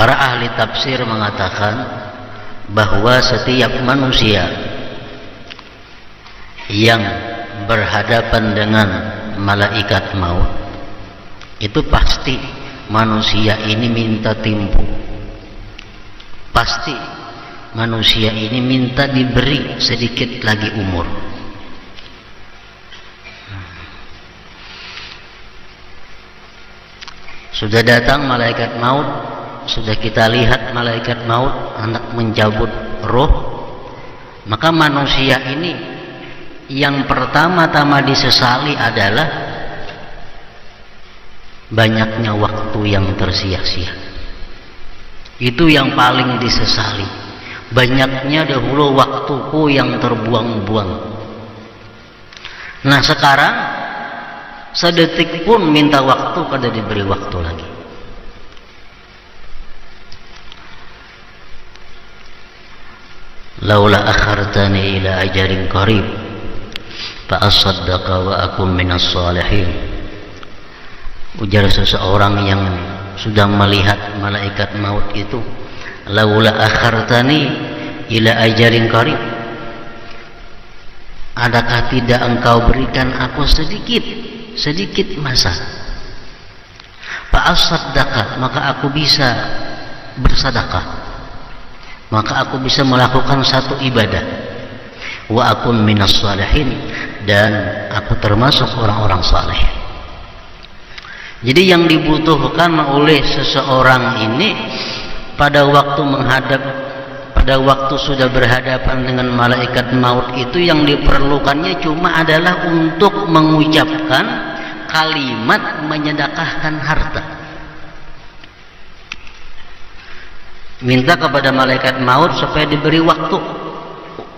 Para ahli tafsir mengatakan bahwa setiap manusia yang berhadapan dengan malaikat maut itu pasti manusia ini minta timpu, pasti manusia ini minta diberi sedikit lagi umur. Sudah datang malaikat maut, sudah kita lihat malaikat maut hendak mencabut roh, maka manusia ini yang pertama-tama disesali adalah banyaknya waktu yang tersia-sia. Itu yang paling disesali, banyaknya dahulu waktuku yang terbuang-buang. Nah sekarang sedetik pun minta waktu, kada diberi waktu lagi. Laula akhartani ila ajalin qarib fa asaddaqa wa akun minas salihin. Ujar seseorang yang sudah melihat malaikat maut itu, laula akhartani ila ajalin qarib, adakah tidak engkau berikan aku sedikit masa, fa asaddaqa, maka aku bisa bersedekah, maka aku bisa melakukan satu ibadah, wa akun minas salihin, dan aku termasuk orang-orang saleh. Jadi yang dibutuhkan oleh seseorang ini pada waktu sudah berhadapan dengan malaikat maut itu, yang diperlukannya cuma adalah untuk mengucapkan kalimat menyedekahkan harta. Minta kepada malaikat maut supaya diberi waktu.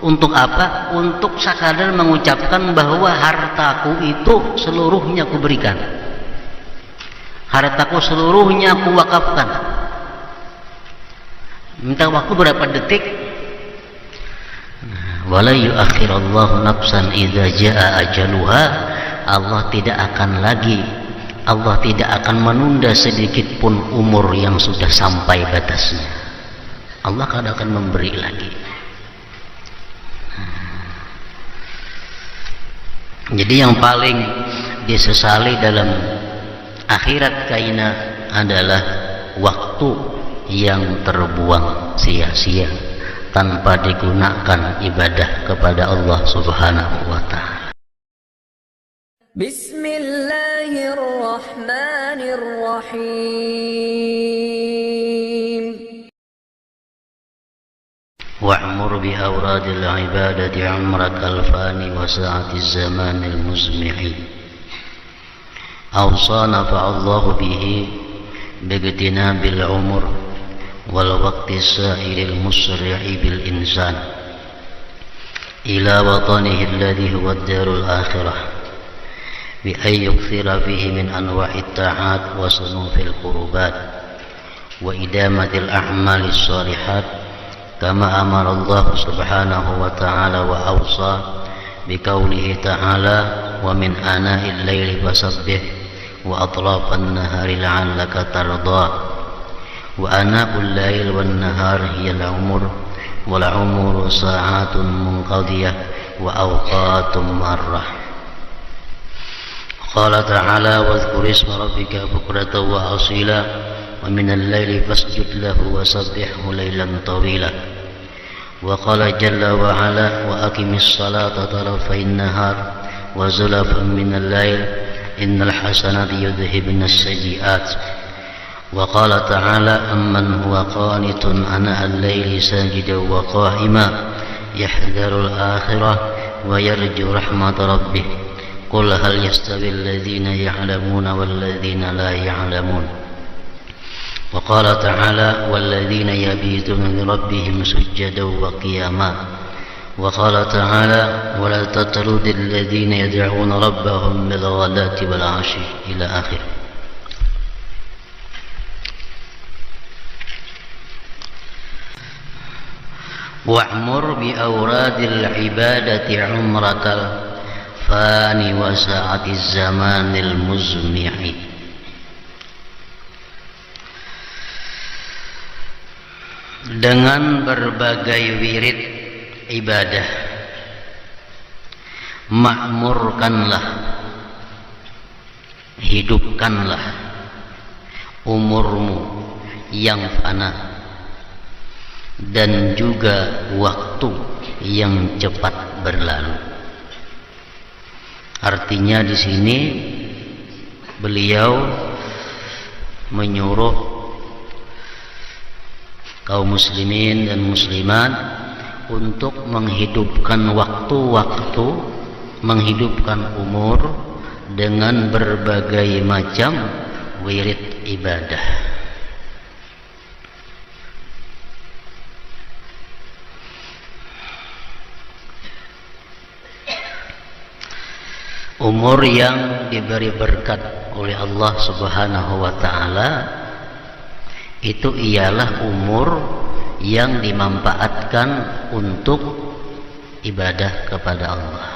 Untuk apa? Untuk sekadar mengucapkan bahwa hartaku itu seluruhnya aku berikan, hartaku seluruhnya aku wakafkan. Minta waktu berapa detik? Wala yuakhirallahu nafsan idza jaa ajaluha. Allah tidak akan menunda sedikit pun umur yang sudah sampai batasnya. Allah akan memberi lagi. Jadi yang paling disesali dalam akhirat kaina adalah waktu yang terbuang sia-sia tanpa digunakan ibadah kepada Allah Subhanahu wa ta'ala. Bismillahirrahmanirrahim. Wa'mur bi awradil ibadati umrakal fani wa sa'atiz zamanil muzmi'i. Awsana fa'allahu bihi bigtinabil umur wal waqti sa'iril musri'i bil insan ila watanihi alladhi huwa ad-darul akhirah bi an yukthira fihi min anwa'it ta'at wa sunufil qurubat wa idamatil a'malis salihat kama amara Allah subhanahu wa ta'ala wa awsa bi qawlihi ta'ala wa min ana'il layli fasabbih wa atrafan nahari la'allaka tarda. وأناء الليل والنهار هي العمر والعمر ساعات منقضية وأوقات مرة. قال تعالى واذكر اسم ربك بكرة وأصيلا ومن الليل فاسجد له وسبحه ليلا طويلا. وقال جل وعلا وأقم الصلاة طرفي النهار وزلفا من الليل إن الحسنات يذهبن السيئات. وقال تعالى أمن هو قانت آناء الليل ساجدا وقائما يحذر الآخرة ويرجو رحمة ربه قل هل يستوي الذين يعلمون والذين لا يعلمون. وقال تعالى والذين يبيتون لربهم سجدا وقياما. وقال تعالى ولا تطرد الذين يدعون ربهم بالغداة والعشي إلى آخره. Wa'mur bi awradil ibadati umrakal fani wa sa'atiz zamanil muzmi'i. dengan berbagai wirid ibadah. Makmurkanlah, hidupkanlah umurmu yang fana dan juga waktu yang cepat berlalu. Artinya di sini beliau menyuruh kaum muslimin dan muslimat untuk menghidupkan waktu-waktu, menghidupkan umur dengan berbagai macam wirid ibadah. Umur yang diberi berkat oleh Allah Subhanahu wa ta'ala itu ialah umur yang dimanfaatkan untuk ibadah kepada Allah.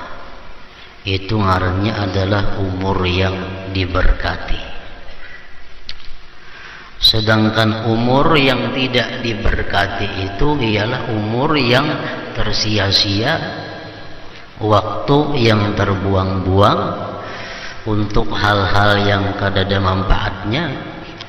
Itu ngarannya adalah umur yang diberkati. Sedangkan umur yang tidak diberkati itu ialah umur yang tersia-sia, waktu yang terbuang-buang untuk hal-hal yang kadada manfaatnya,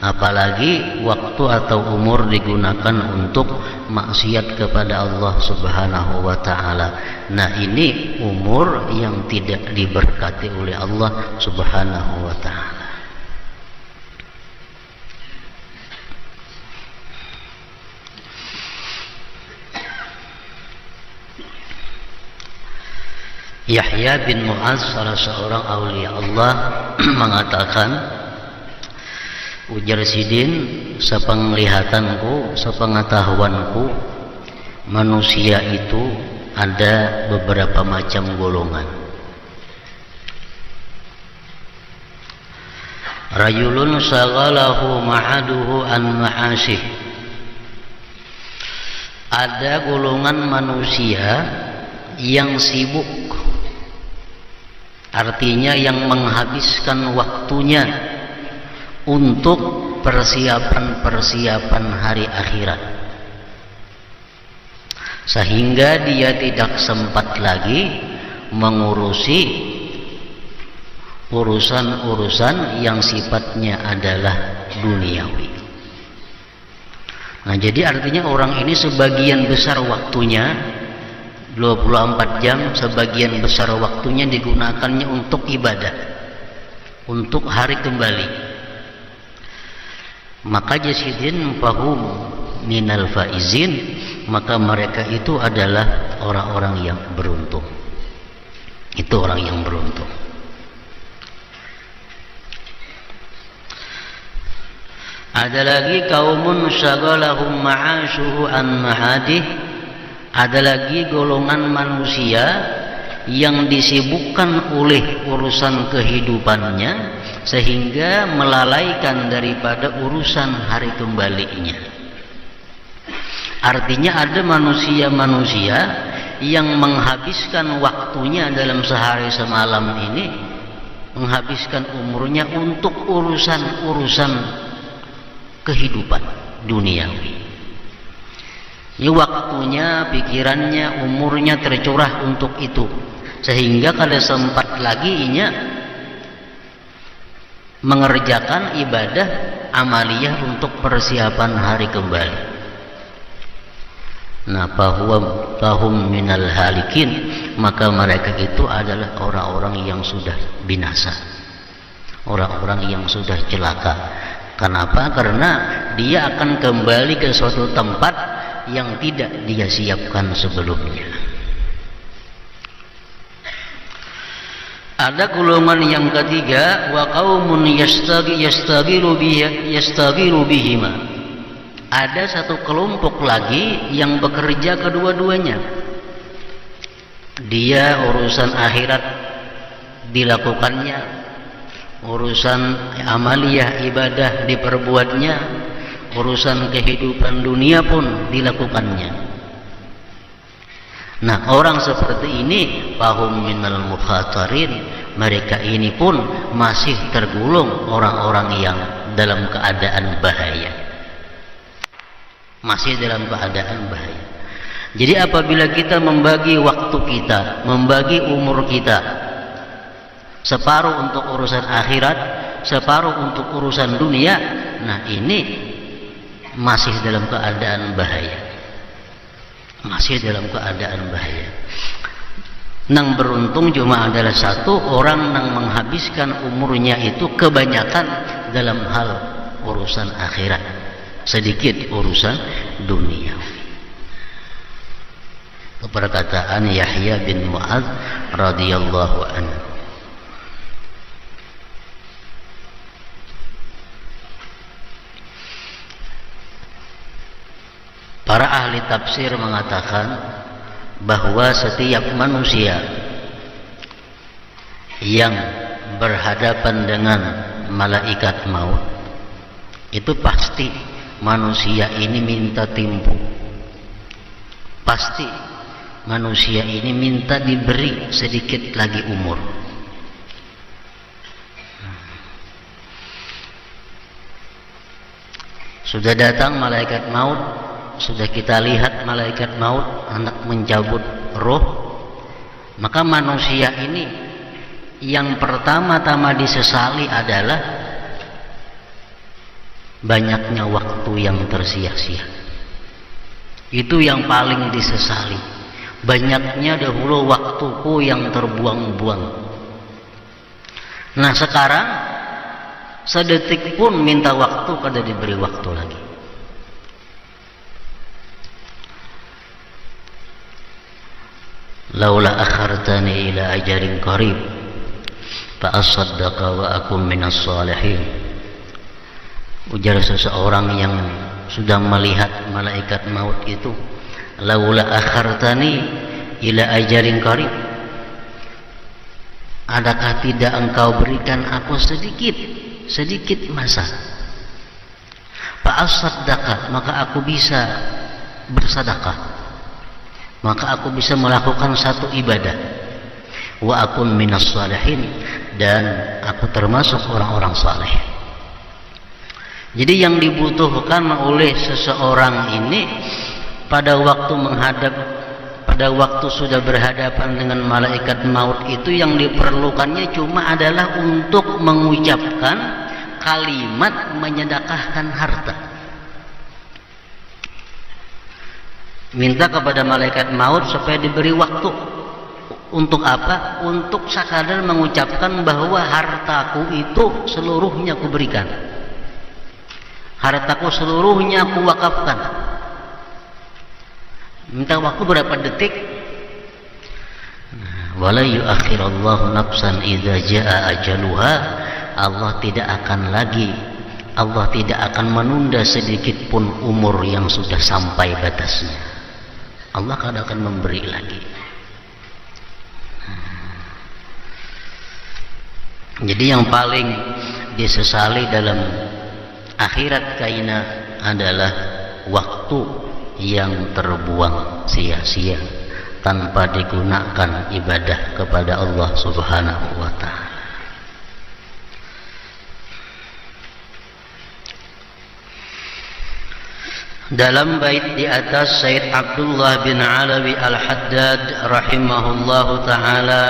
apalagi waktu atau umur digunakan untuk maksiat kepada Allah Subhanahu wa ta'ala. Nah, ini umur yang tidak diberkati oleh Allah Subhanahu wa ta'ala. Yahya bin Mu'adz, salah seorang aulia Allah, mengatakan, ujar Sidin, sepenglihatanku, sepengetahuanku, manusia itu ada beberapa macam golongan. Rajulun shaghalahu ma'aduhu an ma'asih. Ada golongan manusia yang sibuk, artinya yang menghabiskan waktunya untuk persiapan-persiapan hari akhirat, sehingga dia tidak sempat lagi mengurusi urusan-urusan yang sifatnya adalah duniawi. Nah, jadi artinya orang ini sebagian besar waktunya, 24 jam, sebagian besar waktunya digunakannya untuk ibadah, untuk hari kembali. Maka jasidin fahum minal faizin, maka mereka itu adalah orang-orang yang beruntung. Itu orang yang beruntung. Ada lagi kaumun syaghalahum ma'ashuhu an ma'adih. Ada lagi golongan manusia yang disibukkan oleh urusan kehidupannya sehingga melalaikan daripada urusan hari kembalinya. Artinya ada manusia-manusia yang menghabiskan waktunya dalam sehari semalam ini, menghabiskan umurnya untuk urusan-urusan kehidupan duniawi. Ini waktunya, pikirannya, umurnya tercurah untuk itu, sehingga kada sempat lagi inya mengerjakan ibadah amaliyah untuk persiapan hari kembali. Nah, fahum minal halikin, maka mereka itu adalah orang-orang yang sudah binasa, orang-orang yang sudah celaka. Kenapa? Karena dia akan kembali ke suatu tempat yang tidak dia siapkan sebelumnya. Ada golongan yang ketiga, wa qaumun yastagilu bihima. Ada satu kelompok lagi yang bekerja kedua-duanya. Dia urusan akhirat dilakukannya, urusan amaliyah ibadah diperbuatnya, urusan kehidupan dunia pun dilakukannya. Nah, orang seperti ini fahum minal mukhatarin, mereka ini pun masih tergolong orang-orang yang dalam keadaan bahaya. masih dalam keadaan bahaya. Jadi apabila kita membagi waktu kita, membagi umur kita, separuh untuk urusan akhirat, separuh untuk urusan dunia, nah ini masih dalam keadaan bahaya. Masih dalam keadaan bahaya. Nang beruntung cuma adalah satu orang nang menghabiskan umurnya itu kebanyakan dalam hal urusan akhirat, sedikit urusan dunia. Perkataan Yahya bin Mu'adz radhiyallahu anhu. Para ahli tafsir mengatakan bahwa setiap manusia yang berhadapan dengan malaikat maut itu pasti manusia ini minta timbu, pasti manusia ini minta diberi sedikit lagi umur. Sudah datang malaikat maut, sudah kita lihat malaikat maut hendak mencabut roh, maka manusia ini yang pertama-tama disesali adalah banyaknya waktu yang tersia-sia. Itu yang paling disesali, banyaknya dahulu waktuku yang terbuang-buang. Nah sekarang sedetik pun minta waktu, kada diberi waktu lagi. Laula akhartani ila ajalin qarib fa asaddaqa wa akum minas salihin. Ujar seseorang yang sudah melihat malaikat maut itu, laula akhartani ila ajalin qarib, adakah tidak engkau berikan aku sedikit masa, fa asaddaqa, maka aku bisa bersedekah, maka aku bisa melakukan satu ibadah, wa akun minas salihin, dan aku termasuk orang-orang saleh. Jadi yang dibutuhkan oleh seseorang ini pada waktu sudah berhadapan dengan malaikat maut itu, yang diperlukannya cuma adalah untuk mengucapkan kalimat menyedekahkan harta. Minta kepada malaikat maut supaya diberi waktu. Untuk apa? Untuk sekadar mengucapkan bahwa hartaku itu seluruhnya aku berikan, hartaku seluruhnya aku wakafkan. Minta waktu berapa detik? Wala yu'akhirallahu nafsan idza jaa ajaluha. Allah tidak akan menunda sedikit pun umur yang sudah sampai batasnya. Allah akan memberi lagi. Jadi yang paling disesali dalam akhirat kaina adalah waktu yang terbuang sia-sia tanpa digunakan ibadah kepada Allah Subhanahu wa ta'ala. Dalam bait di atas, Sayyid Abdullah bin Alawi Al-Haddad rahimahullahu ta'ala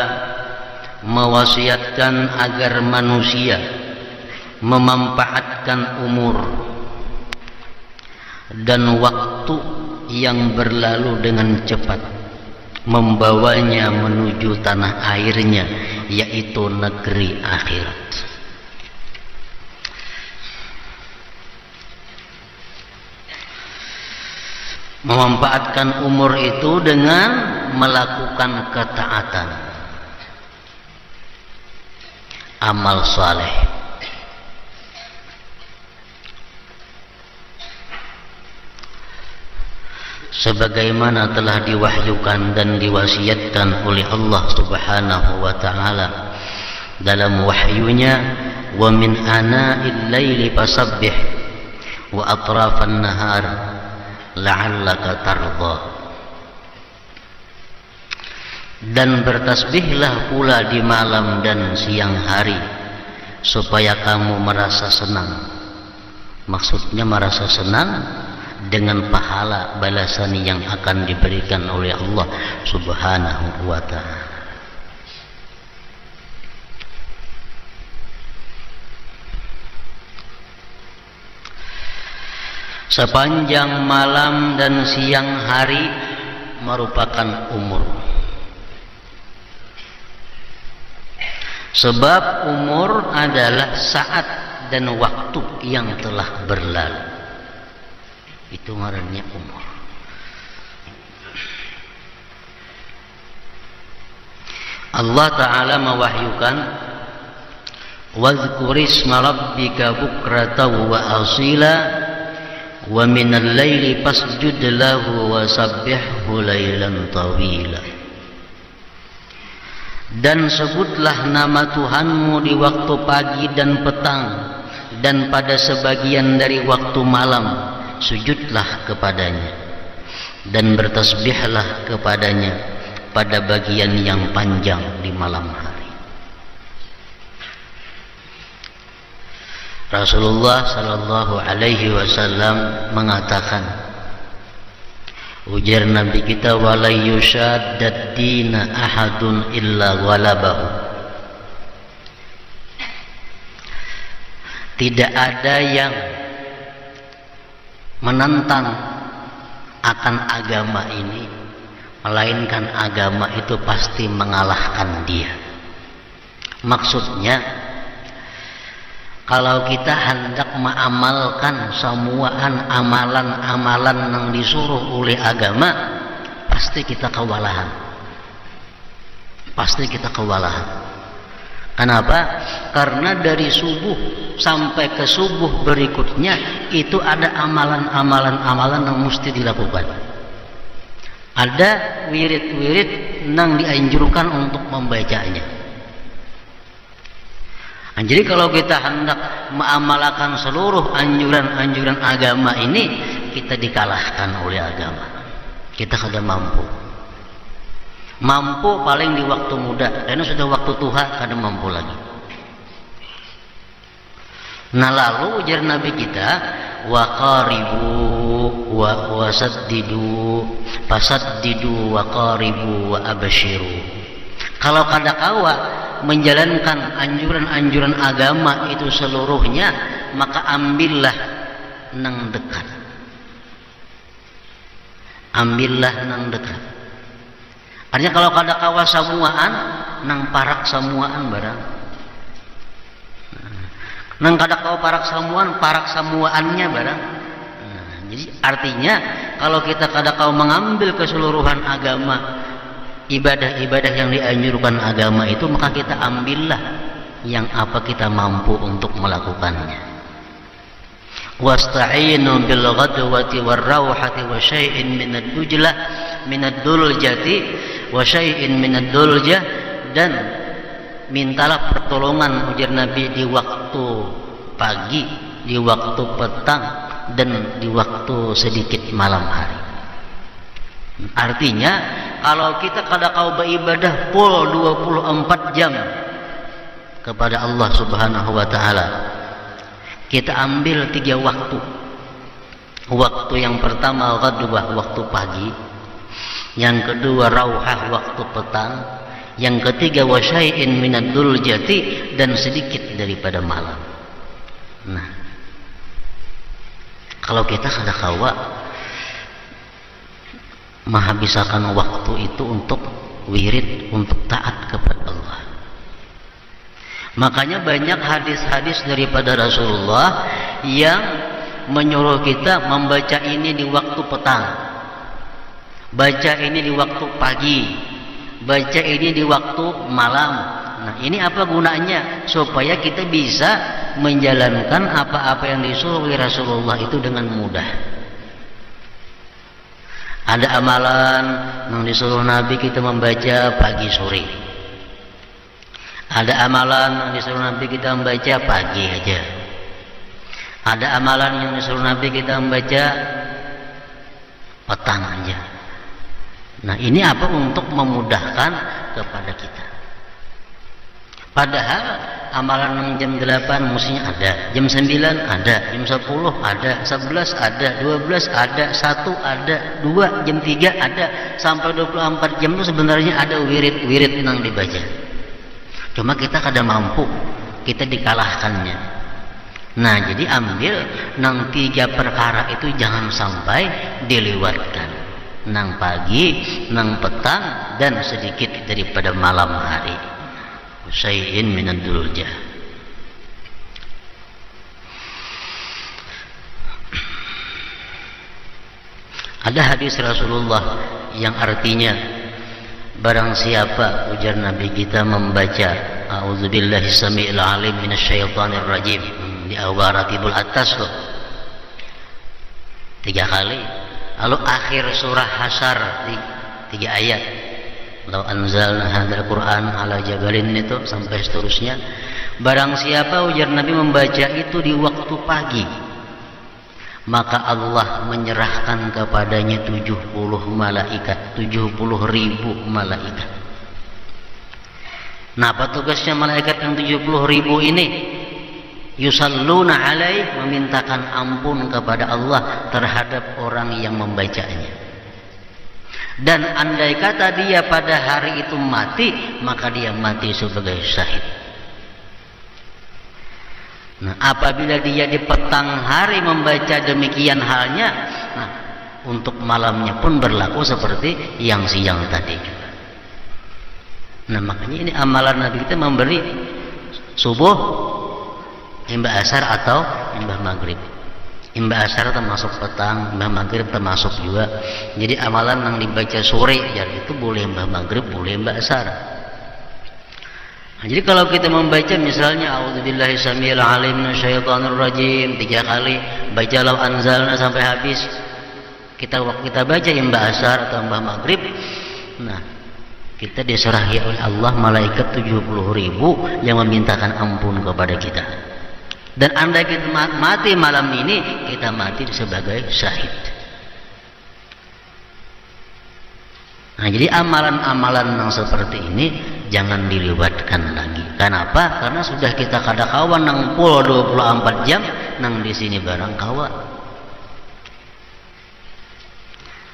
mewasiatkan agar manusia memanfaatkan umur dan waktu yang berlalu dengan cepat, membawanya menuju tanah airnya, yaitu negeri akhirat. Memanfaatkan umur itu dengan melakukan ketaatan, amal saleh. Sebagaimana telah diwahyukan dan diwasiatkan oleh Allah Subhanahu wa ta'ala dalam wahyunya, wa min ana'il laili fasabbih wa atrafan nahar la'allaka tardha. Dan bertasbihlah pula di malam dan siang hari supaya kamu merasa senang. Maksudnya merasa senang dengan pahala balasan yang akan diberikan oleh Allah Subhanahu wa ta'ala. Sepanjang malam dan siang hari merupakan umur. Sebab umur adalah saat dan waktu yang telah berlalu. Itu ngarannya umur. Allah Ta'ala mewahyukan, "Wadhkurisma rabbika bukratan wa asila wa minal laili fasjud lahu wa sabbihhu lailan tawila." Dan sebutlah nama Tuhanmu di waktu pagi dan petang, dan pada sebagian dari waktu malam sujudlah kepadanya, dan bertasbihlah kepadanya pada bagian yang panjang di malam hari. Rasulullah sallallahu alaihi wasallam mengatakan, ujar Nabi kita, wala yushaddad dina ahadun illa walabahu. Tidak ada yang menentang akan agama ini, melainkan agama itu pasti mengalahkan dia. Maksudnya, kalau kita hendak mengamalkan semuaan amalan-amalan yang disuruh oleh agama, pasti kita kewalahan. Pasti kita kewalahan. Kenapa? Karena dari subuh sampai ke subuh berikutnya itu ada amalan-amalan yang mesti dilakukan. Ada wirid-wirid yang dianjurkan untuk membacanya. Jadi kalau kita hendak mengamalkan seluruh anjuran-anjuran agama ini, kita dikalahkan oleh agama. Kita kada mampu. Mampu paling di waktu muda, karena sudah waktu tua kada mampu lagi. Nah lalu ujar Nabi kita, wa qaribu wa saddidu fasaddidu wa qaribu wa abashiru. Kalau kada kawa menjalankan anjuran-anjuran agama itu seluruhnya, maka ambillah nang dekat. Ambillah nang dekat. Artinya kalau kada kawa samuaan, nang parak samuaan barang. Nang kada kawa parak samuaannya barang. Jadi artinya kalau kita kada kawa mengambil keseluruhan agama, ibadah-ibadah yang dianjurkan agama itu, maka kita ambillah yang apa kita mampu untuk melakukannya. Wasta'inu bil ghadwati war rauhati wa syai'in minad duljati wa syai'in minad duljah, dan mintalah pertolongan ujar Nabi di waktu pagi, di waktu petang, dan di waktu sedikit malam hari. Artinya kalau kita kada kau beribadah full 24 jam kepada Allah Subhanahu wa ta'ala, kita ambil 3 waktu. Waktu yang pertama ghadwah, waktu pagi. Yang kedua rauhah, waktu petang. Yang ketiga wasyai'in minad duljati, dan sedikit daripada malam. Nah, kalau kita kada kawa menghabiskan waktu itu untuk wirid, untuk taat kepada Allah. Makanya banyak hadis-hadis daripada Rasulullah yang menyuruh kita membaca ini di waktu petang, baca ini di waktu pagi, baca ini di waktu malam. Nah, ini apa gunanya? Supaya kita bisa menjalankan apa-apa yang disuruh oleh Rasulullah itu dengan mudah. Ada amalan yang disuruh Nabi kita membaca pagi sore. Ada amalan yang disuruh Nabi kita membaca pagi aja. Ada amalan yang disuruh Nabi kita membaca petang aja. Nah, ini apa? Untuk memudahkan kepada kita. Padahal amalan jam 8 mestinya ada, jam 9 ada, jam 10 ada, 11 ada, 12 ada, 1 ada, 2, jam 3 ada, sampai 24 jam itu sebenarnya ada wirid-wirid yang dibaca. Cuma kita kada mampu, kita dikalahkannya. Nah, jadi ambil nang 3 perkara itu jangan sampai dilewatkan. Nang pagi, nang petang, dan sedikit daripada malam hari. Syai'in minad dulujah. Ada hadis Rasulullah yang artinya barang siapa, ujar Nabi kita, membaca a'udzubillahi samiil alim minasyaitonir rajim di awal ratibul atas kok 3 kali, lalu akhir surah Hasyr 3 ayat, law anzalna hadzal Qur'an ala jabalin, itu sampai seterusnya. Barang siapa, ujar Nabi, membaca itu di waktu pagi, maka Allah menyerahkan kepadanya 70 malaikat, 70.000 malaikat. Nah, apa tugasnya malaikat yang 70.000 ini? Yusalluna alaih, memintakan ampun kepada Allah terhadap orang yang membacanya. Dan andai kata dia pada hari itu mati, maka dia mati sebagai syahid. Nah, apabila dia di petang hari membaca demikian halnya, nah, untuk malamnya pun berlaku seperti yang siang tadi juga. Nah, makanya ini amalan Nabi kita memberi subuh, imbah asar atau imbah maghrib. Imbah asar termasuk petang, imbah maghrib termasuk juga. Jadi amalan yang dibaca sore ya itu boleh imbah maghrib, boleh imbah asar. Nah, jadi kalau kita membaca misalnya a'udzubillahi samiil alim minasyaitonir rajim 3 kali, baca law anzalna sampai habis. Waktu kita baca imbah asar atau imbah maghrib, nah, kita diserahi oleh Allah malaikat 70.000 yang memintakan ampun kepada kita. Dan andai kita mati malam ini, kita mati sebagai syahid. Nah, jadi amalan-amalan yang seperti ini jangan dilewatkan lagi. Kenapa? Karena sudah kita kada kawan nang pul 24 jam nang di sini barang kawan.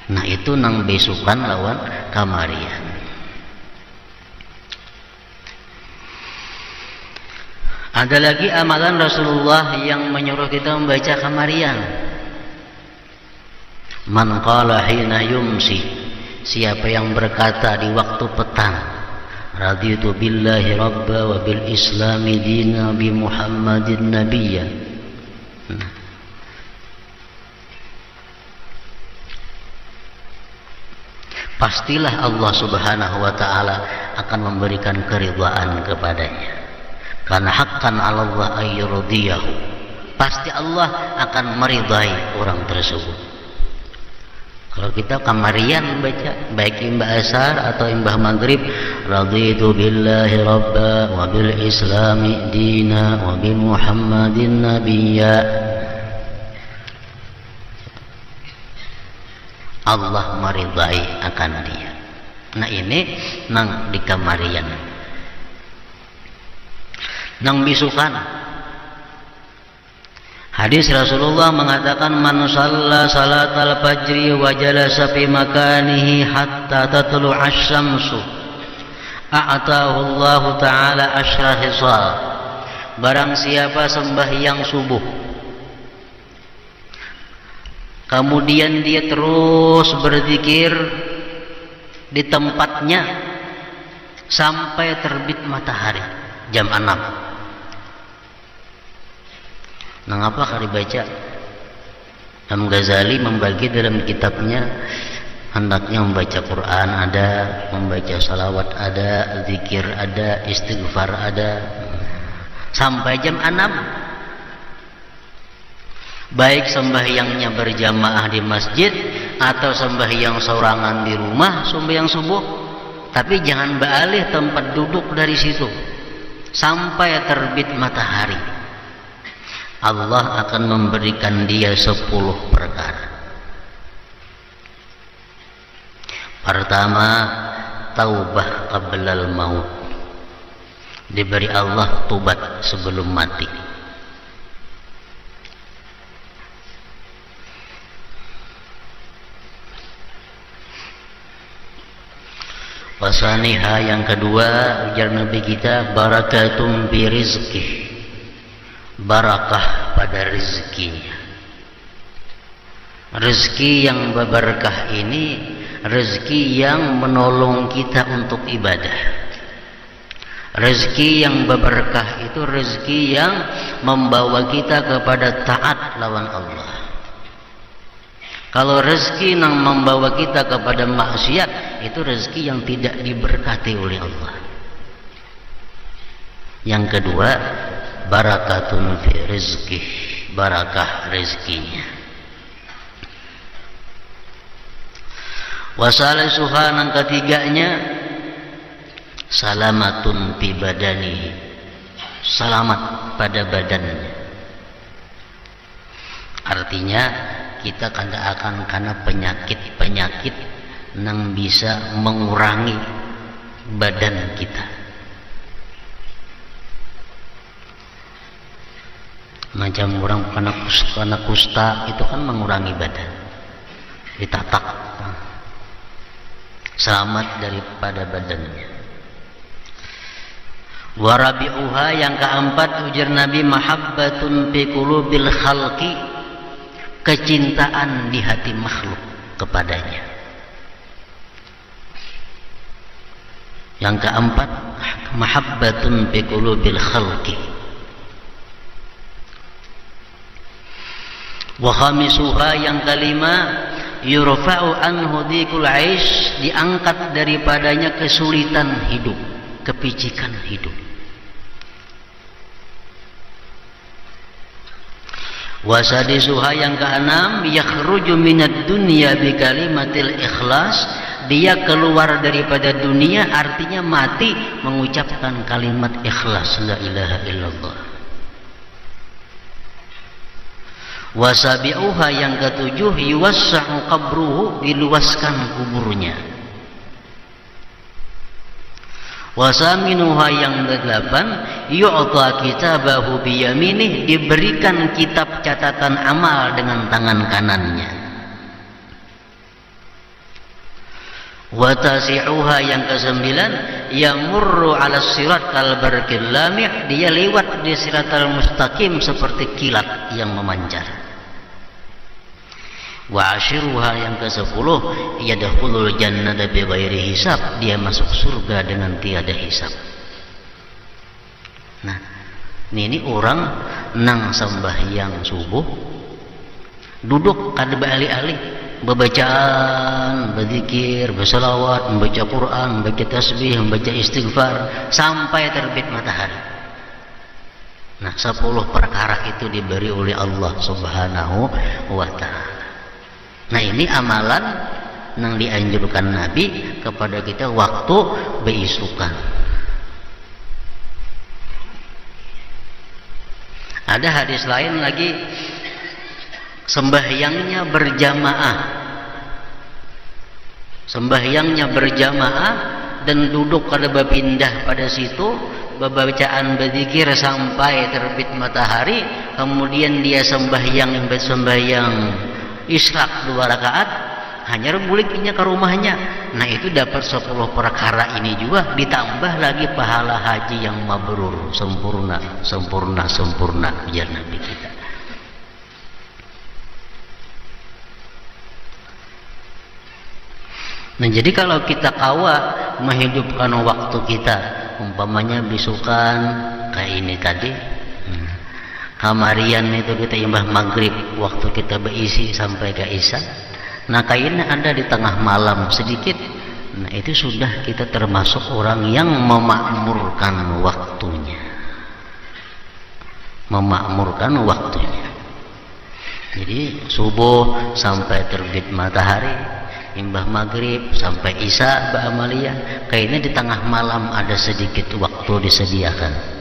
Nah, itu nang besukan lawan kamarian. Ada lagi amalan Rasulullah yang menyuruh kita membaca kamarian. Man qala hina yumsi, siapa yang berkata di waktu petang, raditu billahi rabba wa bil islami dina bi Muhammadin nabiyya. Pastilah Allah Subhanahu wa taala akan memberikan keridhaan kepadanya. Karena hakkan 'ala Allah ayyurdiyahu, pasti Allah akan meridai orang tersebut. Kalau kita kamarian baca baik imbah asar atau imbah maghrib, raditu billahi rabba wa bil islami dina wa bi Muhammadin nabiyya, Allah meridai akan dia. Nah, ini nang di kamarian. Nang bisukan, hadis Rasulullah mengatakan man shalla salatal fajri wa jalasa fi makanihi hatta tatlu asy-syamsu a'tahu Allah taala asyra hisal. Barang siapa sembahyang subuh kemudian dia terus berzikir di tempatnya sampai terbit matahari jam 6. Nah, apa kalau dibaca? Imam Ghazali membagi dalam kitabnya, hendaknya membaca Quran ada, membaca salawat ada, zikir ada, istighfar ada, sampai jam 6. Baik sembahyangnya berjamaah di masjid atau sembahyang sorangan di rumah, sembahyang subuh, tapi jangan beralih tempat duduk dari situ sampai terbit matahari. Allah akan memberikan dia 10 perkara. Pertama, taubah qablal maut. diberi Allah tobat sebelum mati. Wasaniha yang kedua, ujar Nabi kita, barakatum bi rizki, barakah pada rezekinya. Rezeki yang berberkah ini rezeki yang menolong kita untuk ibadah. Rezeki yang berberkah itu rezeki yang membawa kita kepada taat lawan Allah. Kalau rezeki yang membawa kita kepada maksiat, itu rezeki yang tidak diberkati oleh Allah. Yang kedua, barakatun fi rizki, barakah rezekinya. Wasalisuha yang ketiganya, salamatun fi badanihi, selamat pada badannya. Artinya kita tidak akan kena penyakit-penyakit yang bisa mengurangi badan kita. Macam orang kena kusta itu kan mengurangi badan, ditatak. Selamat daripada badannya. Warabi'uha yang keempat, ujar Nabi, mahabbatun fi qulubil khalqi, kecintaan di hati makhluk kepadanya. Yang keempat, mahabbatun fi qulubil khalqi. Wa khamisuha yang kelima, yurfa'u anhu dhikul aish, diangkat daripadanya kesulitan hidup, kepicikan hidup. Wasadisuha yang keenam, yakhruju minad dunya bi kalimatil ikhlas, dia keluar daripada dunia artinya mati mengucapkan kalimat ikhlas, la ilaha illallah. Wasabi'uha yang ketujuh, yuwassa'u qabruhu, diluaskan kuburnya. Wasaminuha yang kedelapan, yu'ta kitabahu biyaminih, diberikan kitab catatan amal dengan tangan kanannya. Watasi'uha yang kesembilan, yamurru ala sirat kal barqil lamih, dia lewat di siratal mustaqim seperti kilat yang memancar. Wa ashiruha yang ke-10, yadkhulul jannata bighairi hisab, dia masuk surga dengan tiada hisab. Nah, ini orang nang sembahyang subuh duduk kada balik-alik, bebacaan, berzikir, berselawat, membaca Quran, membaca tasbih, membaca istighfar sampai terbit matahari. Nah, 10 perkara itu diberi oleh Allah Subhanahu wa ta'ala. Nah, ini amalan yang dianjurkan Nabi kepada kita waktu beisukan. Ada hadis lain lagi, sembahyangnya berjamaah. Sembahyangnya berjamaah dan duduk kada berpindah pada situ, bacaan berzikir sampai terbit matahari, kemudian dia sembahyang isyraq 2 rakaat, hanya buliknya ke rumahnya. Nah, itu dapat 10 perkara ini juga, ditambah lagi pahala haji yang mabrur, sempurna ujar Nabi kita. Nah, jadi kalau kita kawa menghidupkan waktu kita, umpamanya bisukan kayak ini tadi, kamarian itu kita imbah maghrib, waktu kita berisi sampai ke isya. Nah, kainnya ada di tengah malam sedikit. Nah, itu sudah kita termasuk orang yang memakmurkan waktunya. Memakmurkan waktunya. Jadi subuh sampai terbit matahari, imbah maghrib sampai isya ba'amaliyah, kainnya di tengah malam ada sedikit waktu disediakan.